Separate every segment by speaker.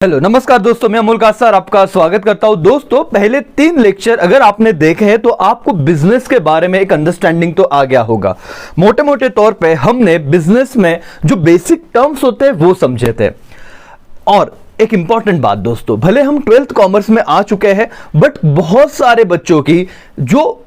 Speaker 1: Hello नमस्कार दोस्तों, मैं अमोल कासर आपका स्वागत करता हूं। दोस्तों, पहले 3 लेक्चर अगर आपने देखे हैं तो आपको बिजनेस के बारे में एक अंडरस्टैंडिंग तो आ गया होगा। मोटे मोटे तौर पे हमने बिजनेस में जो बेसिक टर्म्स होते हैं वो समझे थे। और एक इंपॉर्टेंट बात दोस्तों, भले हम 12th कॉमर्स में आ चुके हैं बट बहुत सारे बच्चों की जो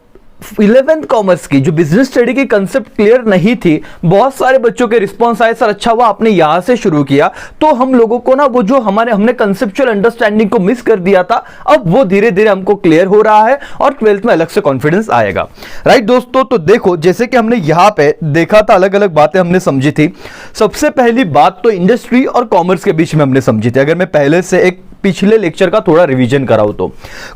Speaker 1: 11th कॉमर्स की जो बिजनेस स्टडी की कंसेप्ट क्लियर नहीं थी, बहुत सारे बच्चों के रिस्पांस आए, सर अच्छा हुआ आपने यहां से शुरू किया। तो हम लोगों को ना वो जो हमने कंसेप्चुअल अंडरस्टैंडिंग को मिस कर दिया था, अब वो धीरे धीरे हमको क्लियर हो रहा है और 12th में अलग से कॉन्फिडेंस आएगा। राइट दोस्तों, तो देखो जैसे कि हमने यहां पे देखा था, अलग अलग बातें हमने समझी थी। सबसे पहली बात तो इंडस्ट्री और कॉमर्स के बीच में हमने समझी थी। अगर मैं पहले से एक पिछले लेक्चर का थोड़ा रिवीजन कराऊं तो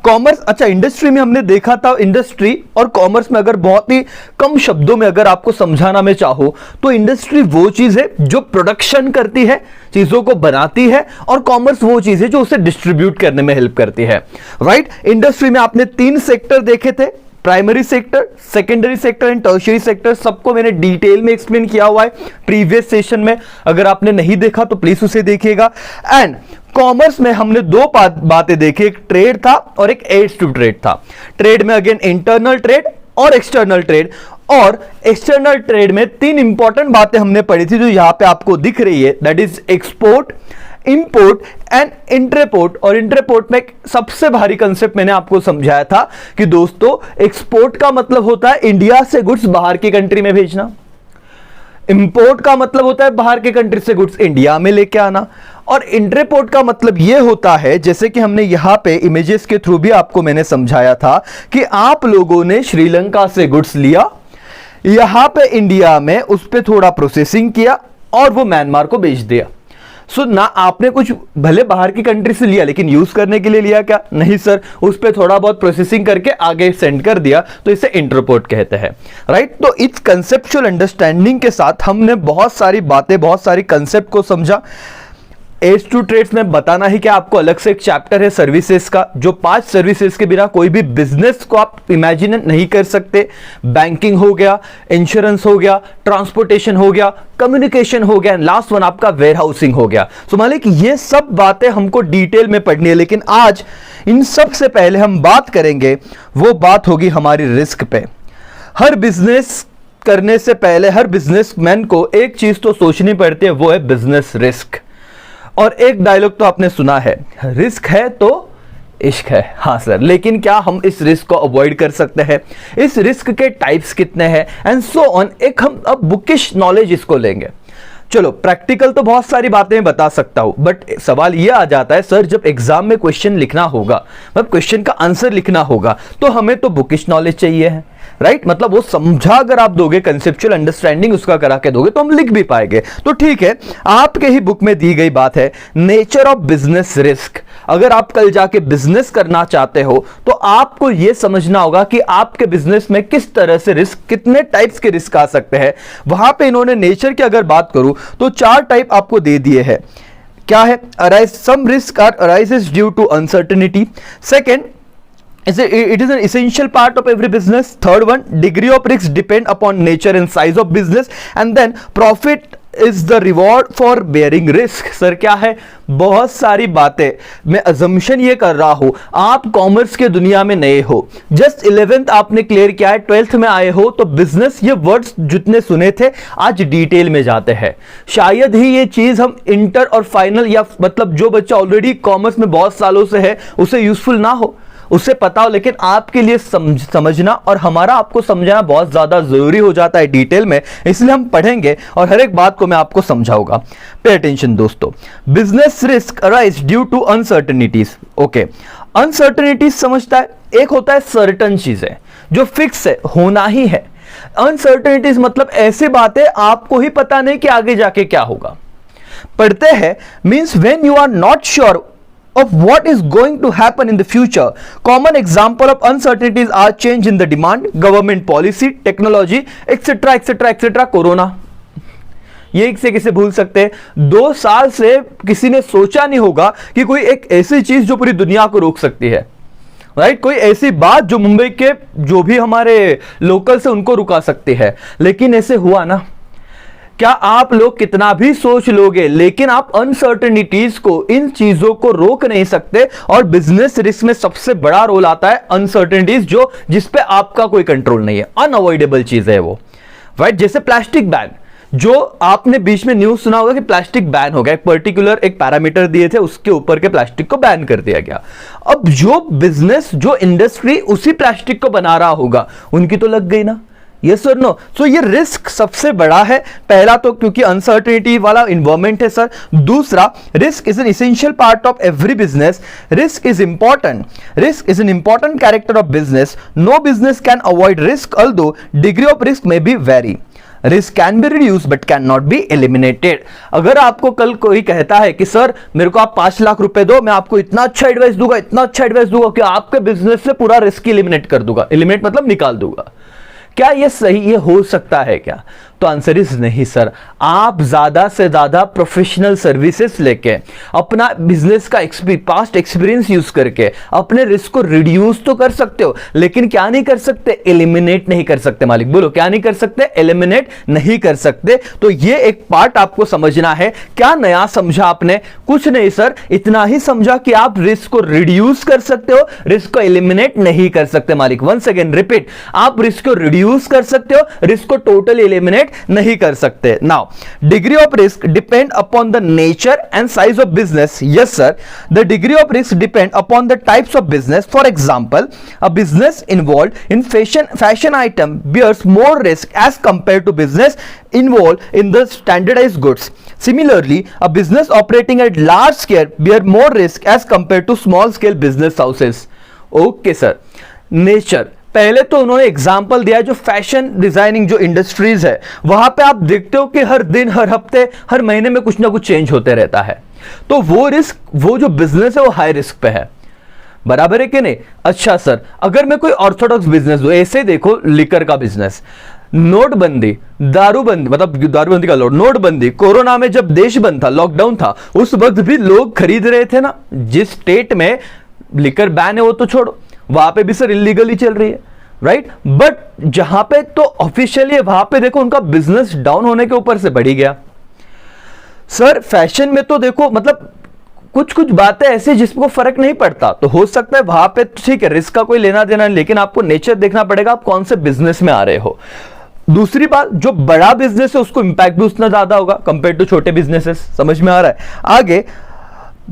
Speaker 1: कॉमर्स, अच्छा इंडस्ट्री में हमने देखा था, इंडस्ट्री और कॉमर्स में अगर बहुत ही कम शब्दों में अगर आपको समझाना मैं चाहूं तो इंडस्ट्री वो चीज है जो प्रोडक्शन करती है, चीजों को बनाती है, और कॉमर्स वो चीज है जो उसे डिस्ट्रीब्यूट करने में हेल्प करती है। राइट, इंडस्ट्री में आपने 3 सेक्टर देखे थे, primary sector, secondary sector and tertiary sector. सबको मैंने डिटेल में एक्सप्लेन किया हुआ है प्रीवियस सेशन में, अगर आपने नहीं देखा तो प्लीज उसे देखिएगा। एंड कॉमर्स में हमने 2 बातें देखी, एक ट्रेड था और एक एड्स टू ट्रेड था। ट्रेड में अगेन इंटरनल ट्रेड और एक्सटर्नल ट्रेड, और एक्सटर्नल ट्रेड में 3 इंपॉर्टेंट बातें हमने पढ़ी थी जो यहां पे आपको दिख रही है, that is export, import and interport. और इंटरपोर्ट में सबसे भारी कंसेप्ट मैंने आपको समझाया था कि दोस्तों एक्सपोर्ट का मतलब होता है इंडिया से गुड्स बाहर की कंट्री में भेजना, इंपोर्ट का मतलब होता है बाहर के कंट्री से गुड्स इंडिया में लेके आना, और इंटरपोर्ट का मतलब यह होता है, जैसे कि हमने यहां पे इमेजेस के थ्रू भी आपको मैंने समझाया था कि आप लोगों ने श्रीलंका से गुड्स लिया, यहां पे इंडिया में उस पर थोड़ा प्रोसेसिंग किया और वो म्यांमार को बेच दिया। ना आपने कुछ भले बाहर की कंट्री से लिया लेकिन यूज करने के लिए लिया क्या? नहीं सर, उस पे थोड़ा बहुत प्रोसेसिंग करके आगे सेंड कर दिया, तो इसे इंटरपोर्ट कहते हैं। राइट, तो इस कंसेप्चुअल अंडरस्टैंडिंग के साथ हमने बहुत सारी बातें, बहुत सारी कंसेप्ट को समझा। एड्स टू ट्रेड्स में बताना ही क्या, आपको अलग से एक चैप्टर है सर्विसेज का, जो 5 सर्विसेज के बिना कोई भी बिजनेस को आप इमेजिन नहीं कर सकते। बैंकिंग हो गया, इंश्योरेंस हो गया, ट्रांसपोर्टेशन हो गया, कम्युनिकेशन हो गया, लास्ट वन आपका वेयर हाउसिंग हो गया। सो मान लीजिए कि ये सब बातें हमको डिटेल में पढ़नी है, लेकिन आज इन सब से पहले हम बात करेंगे, वो बात होगी हमारी रिस्क पे। हर बिजनेस करने से पहले हर बिजनेसमैन को एक चीज तो सोचनी पड़ती है, वो है बिजनेस रिस्क। और एक डायलॉग तो आपने सुना है, रिस्क है तो इश्क है। हाँ सर, लेकिन क्या हम इस रिस्क को अवॉइड कर सकते हैं? इस रिस्क के टाइप्स कितने हैं एंड सो ऑन। एक हम अब बुकिश नॉलेज इसको लेंगे। चलो प्रैक्टिकल तो बहुत सारी बातें मैं बता सकता हूं, बट सवाल यह आ जाता है सर जब एग्जाम में क्वेश्चन लिखना होगा, मतलब क्वेश्चन का आंसर लिखना होगा, तो हमें तो बुकिश नॉलेज चाहिए है। राइट, मतलब वो समझा अगर आप दोगे, कंसेप्चुअल अंडरस्टैंडिंग उसका करा के दोगे तो हम लिख भी पाएंगे। तो ठीक है, आपके ही बुक में दी गई बात है, नेचर ऑफ बिजनेस रिस्क। अगर आप कल जाके बिजनेस करना चाहते हो तो आपको यह समझना होगा कि आपके बिजनेस में किस तरह से रिस्क, कितने टाइप्स के रिस्क आ सकते हैं। वहां पे इन्होंने नेचर की अगर बात करूं तो 4 टाइप आपको दे दिए हैं। क्या है? Arise, some risk are arises due to uncertainty. Second, it is an essential part of every business. Third one, degree of risk depend upon nature and size of business. And then profit is the reward for bearing risk. Sir क्या है? बहुत सारी बातें, मैं assumption ये कर रहा हूं, आप कॉमर्स के दुनिया में नए हो, जस्ट 11th आपने क्लियर किया है, 12th में आए हो, तो बिजनेस ये वर्ड्स जितने सुने थे आज डिटेल में जाते हैं। शायद ही ये चीज हम इंटर और फाइनल, या मतलब जो बच्चा ऑलरेडी कॉमर्स में बहुत सालों से है उसे यूजफुल ना हो, उसे पता हो, लेकिन आपके लिए समझना और हमारा आपको समझाना बहुत ज्यादा जरूरी हो जाता है डिटेल में, इसलिए हम पढ़ेंगे और हर एक बात को मैं आपको समझाऊंगा। पे अटेंशन दोस्तों, business risk arise due to uncertainties. Okay, uncertainties समझता है, एक होता है सर्टन चीजें जो फिक्स है, होना ही है। अनसर्टेनिटीज मतलब ऐसी बातें आपको ही पता नहीं कि आगे जाके क्या होगा। पढ़ते हैं, means when you are not sure of what is going to happen in the future. Common example of uncertainties are change in the demand, government policy, technology, etc etc etc. Corona, ये एक से किसे भूल सकते हैं? 2 साल से किसी ने सोचा नहीं होगा कि कोई एक ऐसी चीज जो पूरी दुनिया को रोक सकती है। राइट, कोई ऐसी बात जो मुंबई के जो भी हमारे लोकल से उनको रुका सकती है, लेकिन ऐसे हुआ ना। क्या आप लोग कितना भी सोच लोगे, लेकिन आप अनसर्टेनिटीज को, इन चीजों को रोक नहीं सकते। और बिजनेस रिस्क में सबसे बड़ा रोल आता है अनसर्टेनिटीज, जो जिस पे आपका कोई कंट्रोल नहीं है, अनअवॉइडेबल चीज है वो, राइट। जैसे प्लास्टिक बैन, जो आपने बीच में न्यूज सुना होगा कि प्लास्टिक बैन हो गया, एक पर्टिकुलर एक पैरामीटर दिए थे, उसके ऊपर के प्लास्टिक को बैन कर दिया गया। अब जो बिजनेस, जो इंडस्ट्री उसी प्लास्टिक को बना रहा होगा, उनकी तो लग गई ना, यस और नो। सो ये रिस्क सबसे बड़ा है। पहला तो क्योंकि अनसर्टेनिटी वाला इन्वायरमेंट है सर। दूसरा, risk is an essential part of every business. Risk is important, risk is an important character of business. No business can avoid risk, although degree of risk may be vary. Risk can be reduce but can not be eliminated. अगर आपको कल कोई कहता है कि sir मेरे को आप 5 लाख रुपए दो, मैं आपको इतना अच्छा एडवाइस दूंगा, इतना अच्छा एडवाइस दूंगा कि आपके बिजनेस से पूरा रिस्क एलिमिनेट कर दूंगा, एलिमिनेट मतलब निकाल दूंगा, क्या ये सही, ये हो सकता है क्या? तो आंसर इज नहीं सर। आप ज्यादा से ज्यादा प्रोफेशनल सर्विसेज लेके, अपना बिजनेस का पास्ट एक्सपीरियंस यूज करके अपने रिस्क को रिड्यूस तो कर सकते हो, लेकिन क्या नहीं कर सकते? एलिमिनेट नहीं कर सकते। मालिक बोलो, क्या नहीं कर सकते? एलिमिनेट नहीं कर सकते। तो ये एक पार्ट आपको समझना है। क्या नया समझा आपने? कुछ नहीं सर, इतना ही समझा कि आप रिस्क को रिड्यूस कर सकते हो, रिस्क को एलिमिनेट नहीं कर सकते। मालिक वंस अगेन रिपीट, आप रिस्क को रिड्यूस कर सकते हो, रिस्क को टोटली एलिमिनेट नहीं कर सकते। Now degree of risk depend upon the nature and size of business. Yes sir, the degree of risk depend upon the types of business. For example, a business involved in fashion item bears more risk as compared to business involved in the standardized goods. Similarly, a business operating at large scale bear more risk as compared to small scale business houses. Okay sir, nature पहले तो उन्होंने example दिया, जो fashion designing जो industries है वहां पे आप देखते हो कि हर दिन, हर हफ्ते, हर महीने में कुछ ना कुछ चेंज होते रहता है। तो वो रिस्क, वो जो बिजनेस है वो हाई रिस्क पे है, बराबर है कि नहीं? अच्छा सर, अगर मैं कोई ऑर्थोडॉक्स बिजनेस हूं, ऐसे देखो लिकर का बिजनेस, नोटबंदी, दारूबंदी, मतलब दारूबंदी का नोटबंदी, कोरोना में जब देश बंद था, लॉकडाउन था, उस वक्त भी लोग खरीद रहे थे ना। जिस स्टेट में लिकर बैन है वो तो छोड़ो, वहां पे भी सर इलीगली चल रही है, राइट। बट जहां पे तो ऑफिशियली है, वहां पे देखो उनका बिजनेस डाउन होने के ऊपर से बढ़ ही गया। सर फैशन में तो देखो, मतलब कुछ कुछ बातें ऐसी जिसको फर्क नहीं पड़ता, तो हो सकता है वहां पे ठीक है रिस्क का कोई लेना देना नहीं, लेकिन आपको नेचर देखना पड़ेगा, आप कौन से बिजनेस में आ रहे हो। दूसरी बात, जो बड़ा बिजनेस है उसको इंपैक्ट भी उतना ज्यादा होगा कंपेयर टू छोटे बिजनेसेस। समझ में आ रहा है? आगे,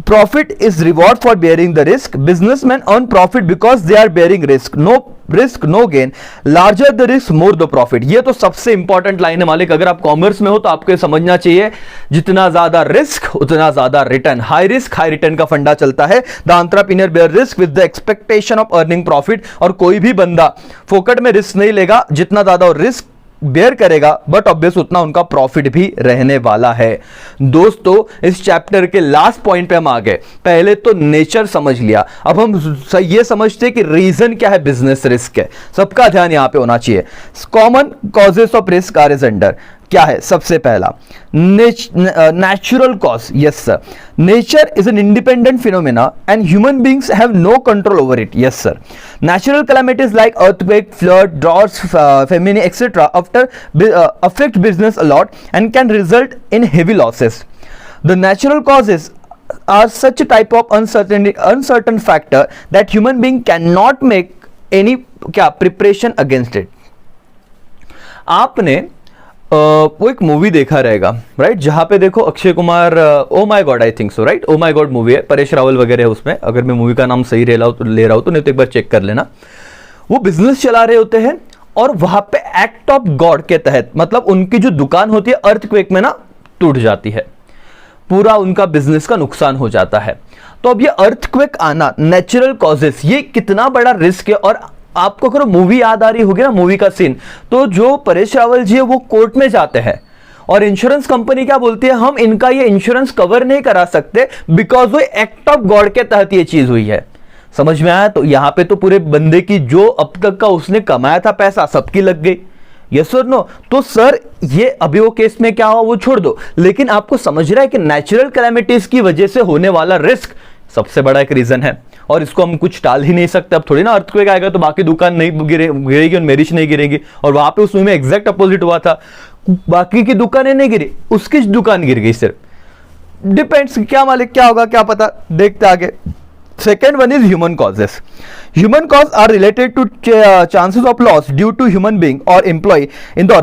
Speaker 1: profit is reward for bearing the risk. Businessmen earn profit because they are bearing risk. No risk no gain. Larger the risk, more the profit. ये तो सबसे इंपॉर्टेंट लाइन है मालिक। अगर आप कॉमर्स में हो तो आपको समझना चाहिए, जितना ज्यादा रिस्क उतना ज्यादा return. High risk high return का फंडा चलता है। The entrepreneur bear risk with the expectation of earning profit. और कोई भी बंदा फोकट में रिस्क नहीं लेगा, जितना ज्यादा रिस्क बेयर करेगा बट ऑब्वियस उतना उनका प्रॉफिट भी रहने वाला है। दोस्तों, इस चैप्टर के लास्ट पॉइंट पे हम आ गए। पहले तो नेचर समझ लिया, अब हम ये समझते हैं कि रीजन क्या है बिजनेस रिस्क है। सबका ध्यान यहां पे होना चाहिए। Common causes of risk are is under, क्या है? सबसे पहला natural cause. Yes sir, nature is an independent phenomena and human beings have no control over it. Yes sir, natural calamities like earthquake, flood, droughts, famine etcetera affect business a lot and can result in heavy losses. The natural causes are such a type of uncertain factor that human being cannot make any preparation against it. आपने वो एक movie देखा रहेगा, right, जहां पे देखो Akshay Kumar, oh my God, I think so, right, oh my God movie है, परेश रावल वगैरह है उसमें। अगर मैं मूवी का नाम सही ले रहा हूं तो नहीं तो एक बार चेक कर लेना। वो बिजनेस चला रहे होते हैं और वहां पे एक्ट ऑफ गॉड के तहत, मतलब उनकी जो दुकान होती है अर्थक्वेक में ना टूट जाती है, पूरा उनका बिजनेस का नुकसान हो जाता है। तो अब ये अर्थक्वेक आना, नेचुरल कॉजेस, ये कितना बड़ा रिस्क है। और आपको अगर मूवी याद आ रही होगी ना, मूवी का सीन, तो जो परेश रावल जी है वो कोर्ट में जाते हैं और इंश्योरेंस कंपनी क्या बोलती है, हम इनका ये इंश्योरेंस कवर नहीं करा सकते बिकॉज वो एक्ट ऑफ गॉड के तहत ये चीज हुई है। समझ में आया? तो यहां पे तो पूरे बंदे की जो अब तक का उसने कमाया था पैसा सबकी लग गई। यस और नो? तो सर ये अभी वो केस में क्या हुआ वो छोड़ दो, लेकिन आपको समझ रहा है कि नेचुरल कैलामिटीज की वजह से होने वाला रिस्क सबसे बड़ा एक रीजन है और इसको हम कुछ टाल ही नहीं सकते। अब थोड़ी ना अर्थक्वेक आएगा तो बाकी दुकान नहीं गिरेगी और मेरिश नहीं गिरेगी, और वहां पे उस मूवी में एग्जैक्ट अपोजिट हुआ था। बाकी की दुकानें नहीं गिरी, उसकी दुकान गिर गई सिर्फ। डिपेंड्स, क्या मालिक क्या होगा क्या पता, देखते आगे। Second one is human causes. Human causes are related to chances of loss due to human being or employee in the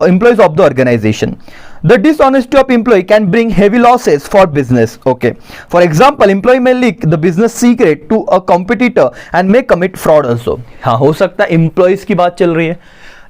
Speaker 1: employees of the organization. The dishonesty of employee can bring heavy losses for business. Okay. For example, employee may leak the business secret to a competitor and may commit fraud also. हाँ, हो सकता है employees की बात चल रही है,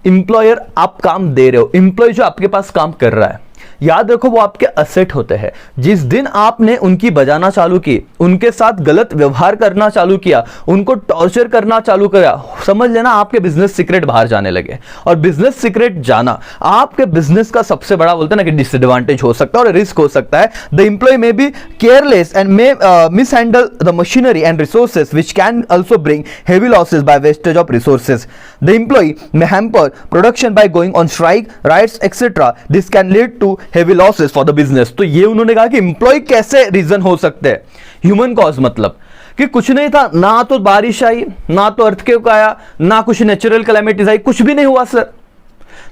Speaker 1: employer आप काम दे रहे हो, employee जो आपके पास काम कर रहा है, याद रखो वो आपके असेट होते हैं। जिस दिन आपने उनकी बजाना चालू की, उनके साथ गलत व्यवहार करना चालू किया, उनको टॉर्चर करना चालू किया, समझ लेना आपके बिजनेस सीक्रेट बाहर जाने लगे। और बिजनेस सीक्रेट जाना आपके बिजनेस का सबसे बड़ा बोलते हैं ना कि डिसएडवांटेज हो सकता है और रिस्क हो सकता है। The employ may be careless and may mishandle the machinery and resources which can also bring heavy losses by wastage of resources. The employ may hamper production by going on strike, rights etcetera. This can lead to heavy losses for the business. तो ये उन्होंने कहा कि employ कैसे reason हो सकते हैं। Human cause मतलब कि कुछ नहीं था, ना तो बारिश आई, ना तो अर्थक्वेक आया, ना कुछ नेचुरल कैलेमिटीज आई, कुछ भी नहीं हुआ सर,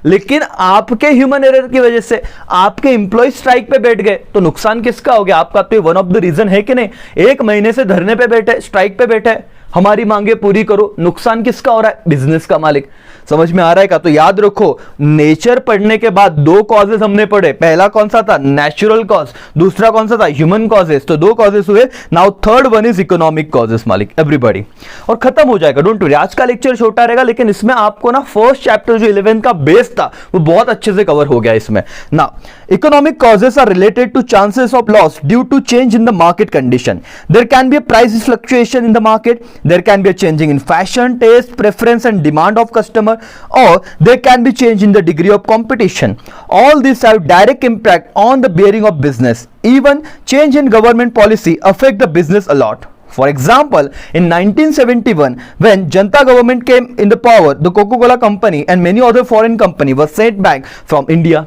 Speaker 1: लेकिन आपके ह्यूमन एरर की वजह से आपके एम्प्लॉय स्ट्राइक पे बैठ गए, तो नुकसान किसका हो गया? आपका। तो वन ऑफ द रीजन है कि नहीं? 1 महीने से धरने पे बैठे, स्ट्राइक पे बैठे, हमारी मांगे पूरी करो, नुकसान किसका हो रहा है? बिजनेस का मालिक। समझ में आ रहा है का? तो याद रखो, नेचर पढ़ने के बाद 2 कॉजेस हमने पढ़े। पहला कौन सा था? Natural cause. दूसरा कौन सा था? Human causes. तो 2 कॉजेस हुए। Now third one is economic causes मालिक, एवरीबॉडी। और खत्म हो जाएगा, डोंट वरी। आज का लेक्चर छोटा रहेगा, लेकिन इसमें आपको ना फर्स्ट चैप्टर जो 11 का बेस था वो बहुत अच्छे से कवर हो गया इसमें ना। Economic causes are related to chances of loss due to change in the market condition. There can be a price fluctuation in the market, there can be a changing in fashion, taste, preference and demand of customer, or there can be change in the degree of competition. All these have direct impact on the bearing of business. Even change in government policy affect the business a lot. For example, in 1971, when Janata government came in the power, the Coca-Cola company and many other foreign company were sent back from India.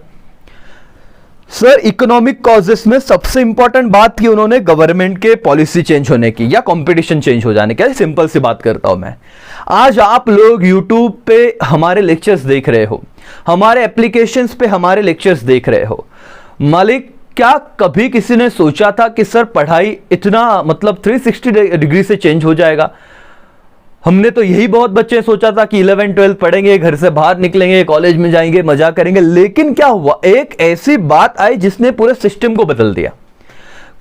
Speaker 1: Sir, economic causes में सबसे important बात की उन्होंने government के policy change होने की या competition change हो जाने की। सिंपल सी बात करता हूं मैं। आज आप लोग यूट्यूब पे हमारे लेक्चर्स देख रहे हो, हमारे एप्लीकेशंस पे हमारे लेक्चर्स देख रहे हो मालिक, क्या कभी किसी ने सोचा था कि सर पढ़ाई इतना मतलब 360 डिग्री से चेंज हो जाएगा? हमने तो यही बहुत बच्चे सोचा था कि 11 12 पढ़ेंगे, घर से बाहर निकलेंगे, कॉलेज में जाएंगे, मजा करेंगे। लेकिन क्या हुआ? एक ऐसी बात आई जिसने पूरे सिस्टम को बदल दिया।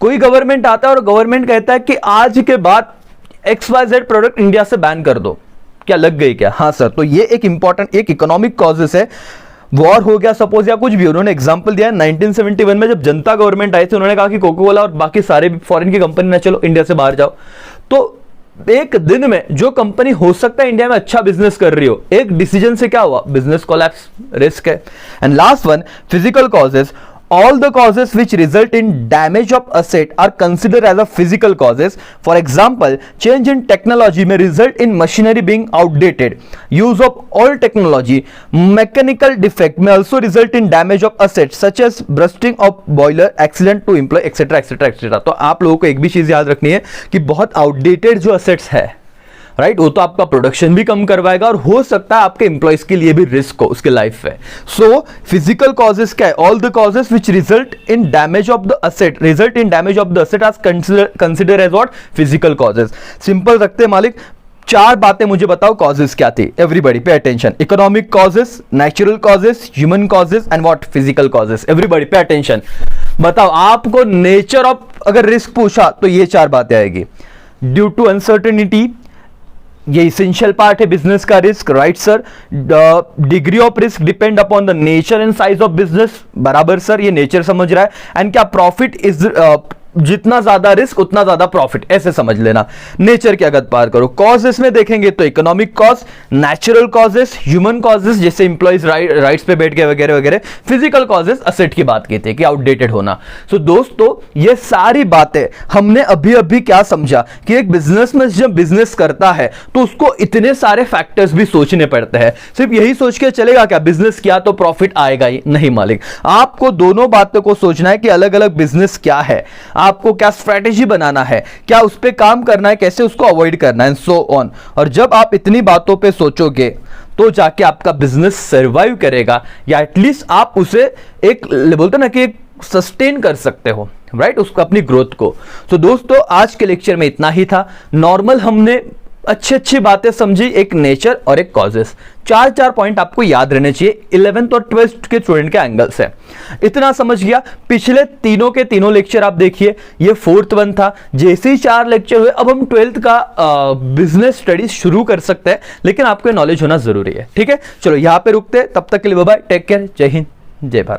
Speaker 1: कोई गवर्नमेंट आता है और गवर्नमेंट कहता है कि आज के बाद XYZ प्रोडक्ट इंडिया से बैन कर दो। क्या लग गई क्या? हाँ सर। तो ये एक इंपॉर्टेंट एक इकोनॉमिक कॉजेस है। वॉर हो गया सपोज या कुछ भी, उन्होंने एग्जांपल दिया 1971 में जब जनता गवर्नमेंट आई थी, उन्होंने कहा कि कोका कोला और बाकी सारे फॉरेन की कंपनी ना, चलो इंडिया से बाहर जाओ। तो एक दिन में जो कंपनी हो सकता है इंडिया में अच्छा बिजनेस कर रही हो, एक डिसीजन से क्या हुआ? बिजनेस कोलैप्स, रिस्क है। And last one, physical causes. All the causes which result in damage of asset are considered as a physical causes. For example, change in technology may result in machinery being outdated. Use of old technology, mechanical defect may also result in damage of assets such as bursting of boiler, accident to employee, etc. etc. etc. तो आप लोगों को एक भी चीज याद रखनी है कि बहुत outdated जो assets है, राइट, वो तो आपका प्रोडक्शन भी कम करवाएगा और हो सकता है आपके एम्प्लॉइज के लिए भी रिस्क हो उसके लाइफ में। सो फिजिकल कॉजेस क्या है? All the causes which result in damage of the asset, result in damage of the asset are consider as what? Physical causes. Simple रखते हैं मालिक। 4 बातें मुझे बताओ कॉजेस क्या थी? Everybody pay attention. Economic causes, natural causes, human causes and what? Physical causes. Everybody pay attention. बताओ, आपको नेचर ऑफ अगर रिस्क पूछा तो ये 4 बातें आएगी। ड्यू टू अनसर्टेनिटी, ये इसेंशियल पार्ट है बिजनेस का risk, right sir. Degree of risk depend upon the nature and size of business, बराबर सर, ये नेचर समझ रहा है। एंड क्या? प्रॉफिट इज जितना ज्यादा रिस्क उतना ज्यादा प्रॉफिट, ऐसे समझ लेना। नेचर की अगर पार करो, कॉजेस में देखेंगे तो economic cause, natural causes, human causes जैसे इंप्लॉइज राइट्स पे बैठ गए वगैरह वगैरह, फिजिकल कॉजेस असेट की बात की थी कि आउटडेटेड होना। सो दोस्तों, ये सारी बातें हमने अभी अभी क्या समझा कि एक बिजनेसमैन जब बिजनेस करता है तो उसको इतने सारे फैक्टर्स भी सोचने पड़ते हैं। सिर्फ यही सोच के चलेगा क्या बिजनेस किया तो प्रॉफिट आएगा ही? नहीं मालिक, आपको दोनों बातों को सोचना है कि अलग अलग बिजनेस क्या है, आपको क्या स्ट्रेटेजी बनाना है, क्या उस पे काम करना है, कैसे उसको अवॉइड करना है, सो ऑन। और जब आप इतनी बातों पे सोचोगे तो जाके आपका बिजनेस सर्वाइव करेगा, या एटलीस्ट आप उसे एक बोलते ना कि एक सस्टेन कर सकते हो, राइट, उसको अपनी ग्रोथ को। तो दोस्तों आज के लेक्चर में इतना ही था। नॉर्मल हमने अच्छी अच्छी बातें समझी, एक नेचर और एक कॉजेस, चार पॉइंट आपको याद रहने चाहिए 11th और 12th के स्टूडेंट के एंगल से। इतना समझ गया। पिछले तीनों के तीनों लेक्चर आप देखिए, ये 4th वन था, जैसे ही 4 लेक्चर हुए अब हम 12th का बिजनेस स्टडीज शुरू कर सकते हैं, लेकिन आपको नॉलेज होना जरूरी है। ठीक है, चलो यहां पे रुकते हैं, तब तक के लिए बाय बाय, टेक केयर, जय हिंद, जय भारत।